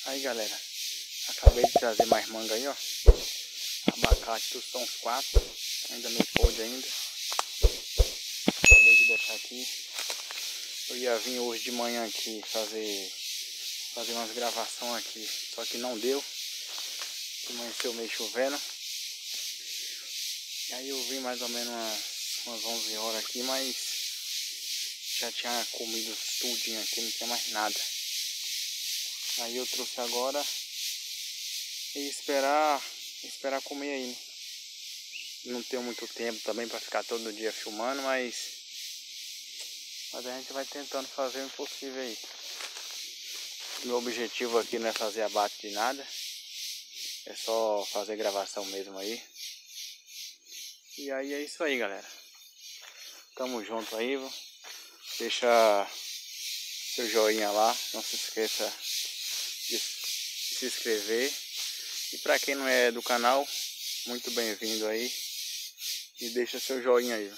Aí galera, acabei de trazer mais manga aí, ó. Abacate, tudo são uns 4. Ainda meio podre ainda. Acabei de deixar aqui. Eu ia vir hoje de manhã aqui fazer umas gravações aqui, só que não deu. Amanheceu meio chovendo. E aí eu vim mais ou menos umas 11 horas aqui, mas já tinha comido tudinho aqui, não tinha mais nada. Aí eu trouxe agora e esperar comer aí, né? Não tenho muito tempo também para ficar todo dia filmando, mas a gente vai tentando fazer o impossível aí. Meu objetivo aqui não é fazer abate de nada, é só fazer gravação mesmo aí. E aí é isso aí, galera. Tamo junto aí, deixa seu joinha lá, não se esqueça de se inscrever. E para quem não é do canal, muito bem-vindo aí. E deixa seu joinha aí.